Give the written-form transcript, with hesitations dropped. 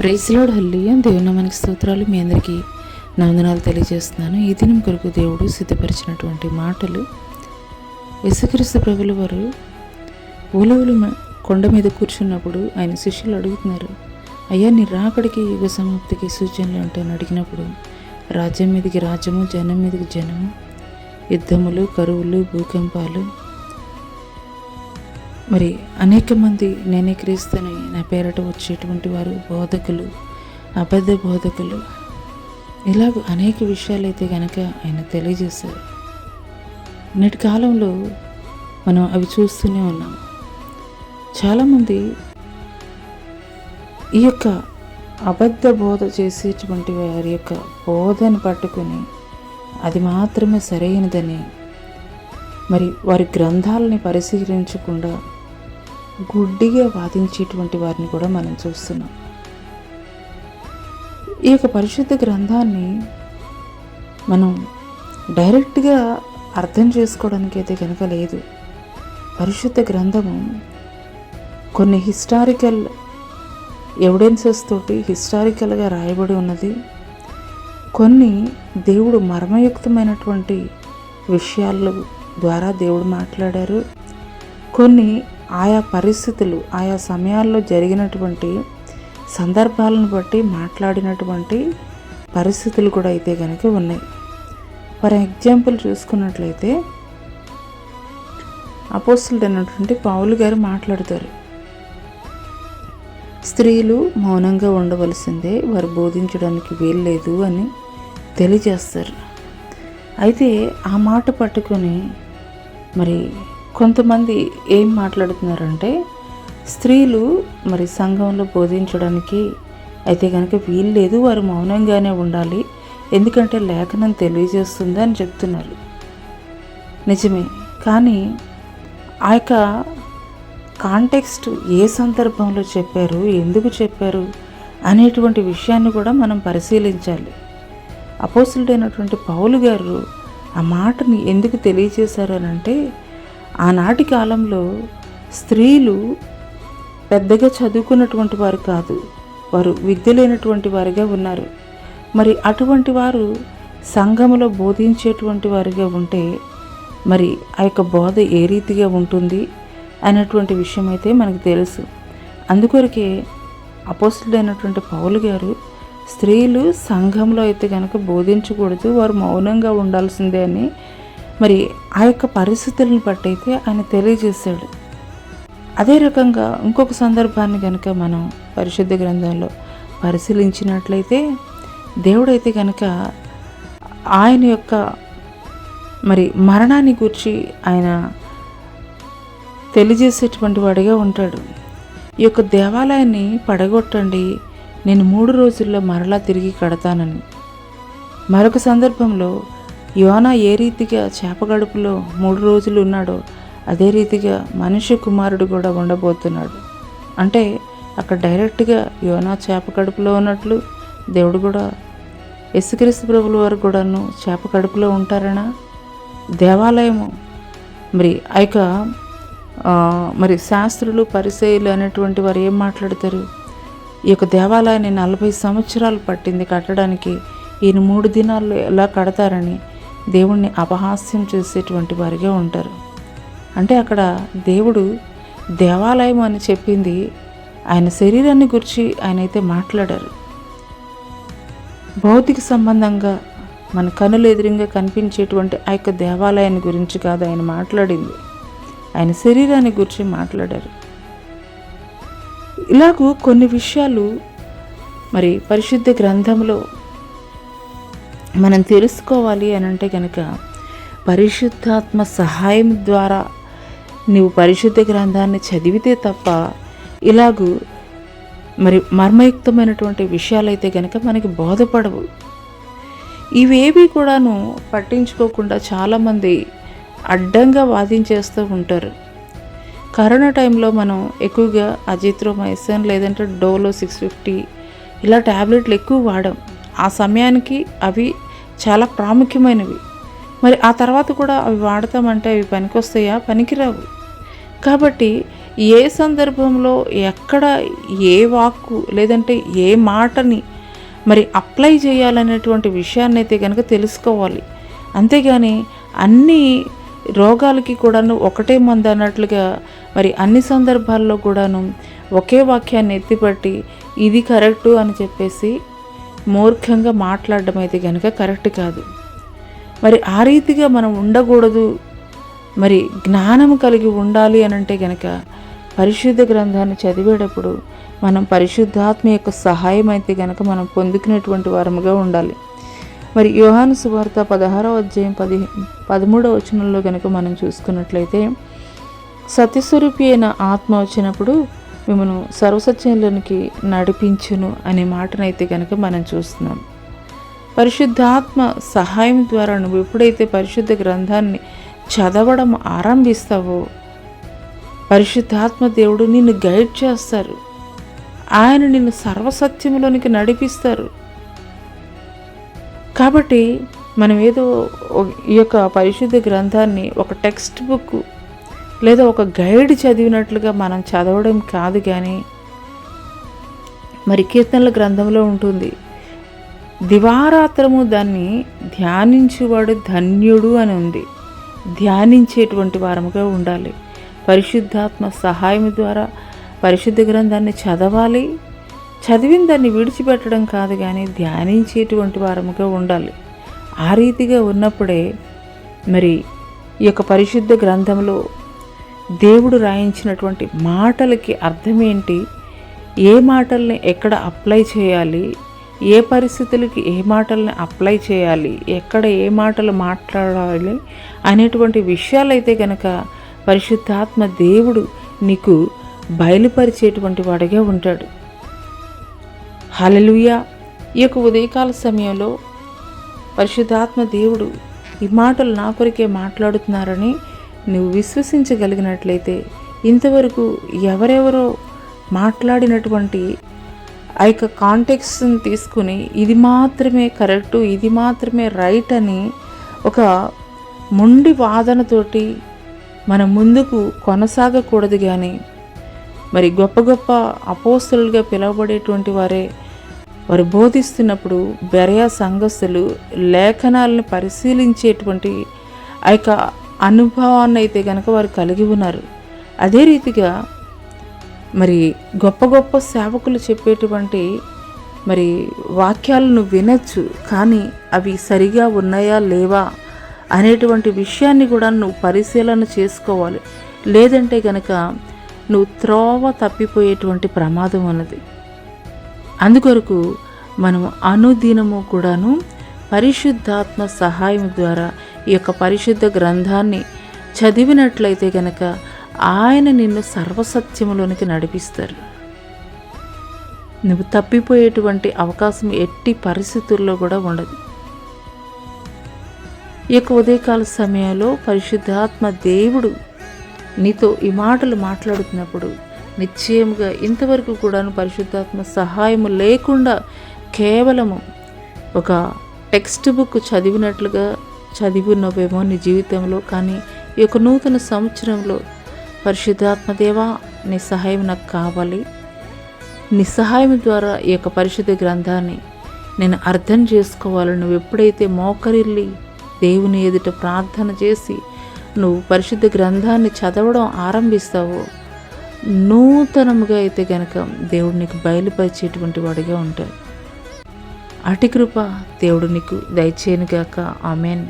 Praise lord, హల్లెలూయా. దేవుని మనకి స్తోత్రాలు. మీ అందరికీ నా వందనాలు తెలియజేస్తున్నాను. ఈ దినం కొరకు దేవుడు సిద్ధపరిచినటువంటి మాటలు. యేసుక్రీస్తు ప్రభుల వారు ఒలీవల కొండ మీద కూర్చున్నప్పుడు ఆయన శిష్యులు అడుగుతున్నారు, అయ్యా నీ రాకడికి యుగ సమాప్తికి సూచనలు ఉంటాయని అడిగినప్పుడు, రాజ్యం మీదకి రాజ్యము, జనం మీదకి జనము, యుద్ధములు, కరువులు, భూకంపాలు, మరి అనేక మంది నేనే క్రీస్తుని నా పేరట వచ్చేటువంటి వారు, బోధకులు, అబద్ధ బోధకులు, ఇలాగ అనేక విషయాలైతే కనుక ఆయన తెలియజేశారు. నేటి కాలంలో మనం అవి చూస్తూనే ఉన్నాం. చాలామంది ఈ యొక్క అబద్ధ బోధ చేసేటువంటి వారి యొక్క బోధను పట్టుకుని అది మాత్రమే సరైనదని, మరి వారి గ్రంథాలని పరిశీలించకుండా గుడ్డిగా వాదించేటువంటి వారిని కూడా మనం చూస్తున్నాం. ఈ యొక్క పరిశుద్ధ గ్రంథాన్ని మనం డైరెక్ట్గా అర్థం చేసుకోవడానికి అయితే కనుక లేదు. పరిశుద్ధ గ్రంథము కొన్ని హిస్టారికల్ ఎవిడెన్సెస్ తోటి హిస్టారికల్గా రాయబడి ఉన్నది. కొన్ని దేవుడు మర్మయుక్తమైనటువంటి విషయాల ద్వారా దేవుడు మాట్లాడారు. కొన్ని ఆయా పరిస్థితులు, ఆయా సమయాల్లో జరిగినటువంటి సందర్భాలను బట్టి మాట్లాడినటువంటి పరిస్థితులు కూడా అయితే కనుక ఉన్నాయి. ఫర్ ఎగ్జాంపుల్ చూసుకున్నట్లయితే అపోస్తలుడు అయినటువంటి పౌలు గారు మాట్లాడతారు, స్త్రీలు మౌనంగా ఉండవలసిందే, వారు బోధించడానికి వీల్లేదు అని తెలియజేస్తారు. అయితే ఆ మాట పట్టుకొని మరి కొంతమంది ఏం మాట్లాడుతున్నారంటే, స్త్రీలు మరి సంఘంలో బోధించడానికి అయితే కనుక వీల్లేదు, వారు మౌనంగానే ఉండాలి, ఎందుకంటే లేఖనం తెలియజేస్తుంది అని చెప్తున్నారు. నిజమే, కానీ ఆ యొక్క కాంటెక్స్ట్ ఏ సందర్భంలో చెప్పారు, ఎందుకు చెప్పారు అనేటువంటి విషయాన్ని కూడా మనం పరిశీలించాలి. అపోస్తలుడైనటువంటి పౌలు గారు ఆ మాటని ఎందుకు తెలియజేశారు అని అంటే, ఆనాటి కాలంలో స్త్రీలు పెద్దగా చదువుకున్నటువంటి వారు కాదు, వారు విద్య లేనటువంటి వారిగా ఉన్నారు. మరి అటువంటి వారు సంఘములో బోధించేటువంటి వారిగా ఉంటే మరి ఆ యొక్క బోధ ఏ రీతిగా ఉంటుంది అనేటువంటి విషయం అయితే మనకు తెలుసు. అందుకొరకే అపోస్తలుడైనటువంటి పౌలు గారు స్త్రీలు సంఘంలో అయితే కనుక బోధించకూడదు, వారు మౌనంగా ఉండాల్సిందే అని మరి ఆ యొక్క పరిస్థితులను బట్టి అయితే ఆయన తెలియజేశాడు. అదే రకంగా ఇంకొక సందర్భాన్ని కనుక మనం పరిశుద్ధ గ్రంథంలో పరిశీలించినట్లయితే, దేవుడైతే కనుక ఆయన యొక్క మరి మరణాన్ని గురించి ఆయన తెలియజేసేటువంటి వాడిగా ఉంటాడు. ఈ యొక్క దేవాలయాన్ని పడగొట్టండి, నేను 3 రోజుల్లో మరలా తిరిగి కడతానని. మరొక సందర్భంలో యోనా ఏ రీతిగా చేపగడుపులో 3 రోజులు ఉన్నాడో అదే రీతిగా మనుష్య కుమారుడు కూడా ఉండబోతున్నాడు. అంటే అక్కడ డైరెక్ట్గా యోనా చేపకడుపులో ఉన్నట్లు దేవుడు కూడా యేసుక్రీస్తు ప్రభుల వారు కూడాను చేపకడుపులో ఉంటారనా? దేవాలయము మరి ఆ యొక్క మరి శాస్త్రులు, పరిసయ్యులు అనేటువంటి వారు ఏం మాట్లాడతారు, ఈ యొక్క దేవాలయాన్ని 40 సంవత్సరాలు పట్టింది కట్టడానికి, ఈయన 3 దినాల్లో ఎలా కడతారని దేవుణ్ణి అపహాస్యం చేసేటువంటి వారిగా ఉంటారు. అంటే అక్కడ దేవుడు దేవాలయం అని చెప్పింది ఆయన శరీరాన్ని గురించి ఆయన అయితే మాట్లాడారు. భౌతిక సంబంధంగా మన కనులు ఎదురుగా కనిపించేటువంటి ఆ యొక్క దేవాలయాన్ని గురించి కాదు ఆయన మాట్లాడింది, ఆయన శరీరాన్ని గురించి మాట్లాడారు. ఇలాగూ కొన్ని విషయాలు మరి పరిశుద్ధ గ్రంథంలో మనం తెలుసుకోవాలి అని అంటే కనుక పరిశుద్ధాత్మ సహాయం ద్వారా నీవు పరిశుద్ధ గ్రంథాన్ని చదివితే తప్ప ఇలాగూ మరి మర్మయుక్తమైనటువంటి విషయాలైతే కనుక మనకి బోధపడవు. ఇవేవి కూడాను పట్టించుకోకుండా చాలామంది అడ్డంగా వాదించేస్తూ ఉంటారు. కరోనా టైంలో మనం ఎక్కువగా అజిత్రోమైసిన్ లేదంటే డోలో 650 ఇలా ట్యాబ్లెట్లు ఎక్కువ వాడాం. ఆ సమయానికి అవి చాలా ప్రాముఖ్యమైనవి. మరి ఆ తర్వాత కూడా అవి వాడతామంటే అవి పనికొస్తాయా? పనికిరావు. కాబట్టి ఏ సందర్భంలో ఎక్కడ ఏ వాక్కు లేదంటే ఏ మాటని మరి అప్లై చేయాలనేటువంటి విషయాన్ని అయితే కనుక తెలుసుకోవాలి. అంతేగాని అన్ని రోగాలకి కూడాను ఒకటే మందు అన్నట్లుగా మరి అన్ని సందర్భాల్లో కూడాను ఒకే వాక్యాన్ని ఎత్తిపట్టి ఇది కరెక్టు అని చెప్పేసి మూర్ఖంగా మాట్లాడడం అయితే కనుక కరెక్ట్ కాదు. మరి ఆ రీతిగా మనం ఉండకూడదు. మరి జ్ఞానం కలిగి ఉండాలి అని అంటే కనుక పరిశుద్ధ గ్రంథాన్ని చదివేటప్పుడు మనం పరిశుద్ధాత్మ యొక్క సహాయం అయితే కనుక మనం పొందుకునేటువంటి వారముగా ఉండాలి. మరి యోహాను సువార్త 16వ అధ్యాయం 13వ వచనంలో కనుక మనం చూసుకున్నట్లయితే, సత్యస్వరూపి అయిన ఆత్మ వచ్చినప్పుడు మిమ్మల్ని సర్వసత్యంలోనికి నడిపించును అనే మాటనైతే కనుక మనం చూస్తున్నాం. పరిశుద్ధాత్మ సహాయం ద్వారా నువ్వు ఎప్పుడైతే పరిశుద్ధ గ్రంథాన్ని చదవడం ఆరంభిస్తావో పరిశుద్ధాత్మ దేవుడు నిన్ను గైడ్ చేస్తారు. ఆయన నిన్ను సర్వసత్యంలోనికి నడిపిస్తారు. కాబట్టి మనం ఏదో ఈ యొక్క పరిశుద్ధ గ్రంథాన్ని ఒక టెక్స్ట్ బుక్ లేదా ఒక గైడ్ చదివినట్లుగా మనం చదవడం కాదు. కానీ మరి కీర్తనల గ్రంథంలో ఉంటుంది, దివారాత్రము దాన్ని ధ్యానించువాడు ధన్యుడు అని ఉంది. ధ్యానించేటువంటి వారముగా ఉండాలి. పరిశుద్ధాత్మ సహాయం ద్వారా పరిశుద్ధ గ్రంథాన్ని చదవాలి. చదివిన దాన్ని విడిచిపెట్టడం కాదు, కానీ ధ్యానించేటువంటి వారముగా ఉండాలి. ఆ రీతిగా ఉన్నప్పుడే మరి ఈ యొక్క పరిశుద్ధ గ్రంథంలో దేవుడు రాయించినటువంటి మాటలకి అర్థం ఏంటి, ఏ మాటల్ని ఎక్కడ అప్లై చేయాలి, ఏ పరిస్థితులకి ఏ మాటల్ని అప్లై చేయాలి, ఎక్కడ ఏ మాటలు మాట్లాడాలి అనేటువంటి విషయాలైతే కనుక పరిశుద్ధాత్మ దేవుడు నీకు బయలుపరిచేటువంటి వాడిగా ఉంటాడు. హల్లెలూయా. ఈ యొక్క ఉదయకాల సమయంలో పరిశుద్ధాత్మ దేవుడు ఈ మాటలు నా కొరికే మాట్లాడుతున్నారని నువ్వు విశ్వసించగలిగినట్లయితే, ఇంతవరకు ఎవరెవరో మాట్లాడినటువంటి ఆ యొక్క కాంటెక్స్ట్ని తీసుకుని ఇది మాత్రమే కరెక్టు, ఇది మాత్రమే రైట్ అని ఒక మొండి వాదనతోటి మనం ముందుకు కొనసాగకూడదు. కానీ మరి గొప్ప గొప్ప అపోస్తలులుగా పిలువబడేటువంటి వారు బోధిస్తున్నప్పుడు బెరయా సంఘస్థులు లేఖనాలను పరిశీలించేటువంటి ఆ యొక్క అనుభవాన్ని అయితే కనుక వారు కలిగి ఉన్నారు. అదే రీతిగా మరి గొప్ప గొప్ప సేవకులు చెప్పేటువంటి మరి వాక్యాలను వినొచ్చు, కానీ అవి సరిగా ఉన్నాయా లేవా అనేటువంటి విషయాన్ని కూడా నువ్వు పరిశీలన చేసుకోవాలి. లేదంటే కనుక నువ్వు త్రోవ తప్పిపోయేటువంటి ప్రమాదం ఉన్నది. అందుకొరకు మనం అనుదినము కూడాను పరిశుద్ధాత్మ సహాయం ద్వారా ఈ యొక్క పరిశుద్ధ గ్రంథాన్ని చదివినట్లయితే కనుక ఆయన నిన్ను సర్వసత్యములోనికి నడిపిస్తారు. నువ్వు తప్పిపోయేటువంటి అవకాశం ఎట్టి పరిస్థితుల్లో కూడా ఉండదు. ఈ యొక్క ఉదయకాల సమయంలో పరిశుద్ధాత్మ దేవుడు నీతో ఈ మాటలు మాట్లాడుతున్నప్పుడు నిశ్చయముగా ఇంతవరకు కూడాను పరిశుద్ధాత్మ సహాయము లేకుండా కేవలము ఒక టెక్స్ట్ బుక్ చదివినట్లుగా చదివినవేమో నీ జీవితంలో. కానీ ఈ యొక్క నూతన సంవత్సరంలో పరిశుద్ధాత్మ దేవా నీ సహాయం నాకు కావాలి, నీ సహాయం ద్వారా ఈ యొక్క పరిశుద్ధ గ్రంథాన్ని నేను అర్థం చేసుకోవాలి. నువ్వు ఎప్పుడైతే మోకరిల్లి దేవుని ఎదుట ప్రార్థన చేసి నువ్వు పరిశుద్ధ గ్రంథాన్ని చదవడం ఆరంభిస్తావో నూతనముగా అయితే కనుక దేవుడు నీకు బయలుపరిచేటువంటి వాడిగా ఉంటాడు. అటి కృప దేవుడు నీకు దయచేయనుగాక. ఆమెన్.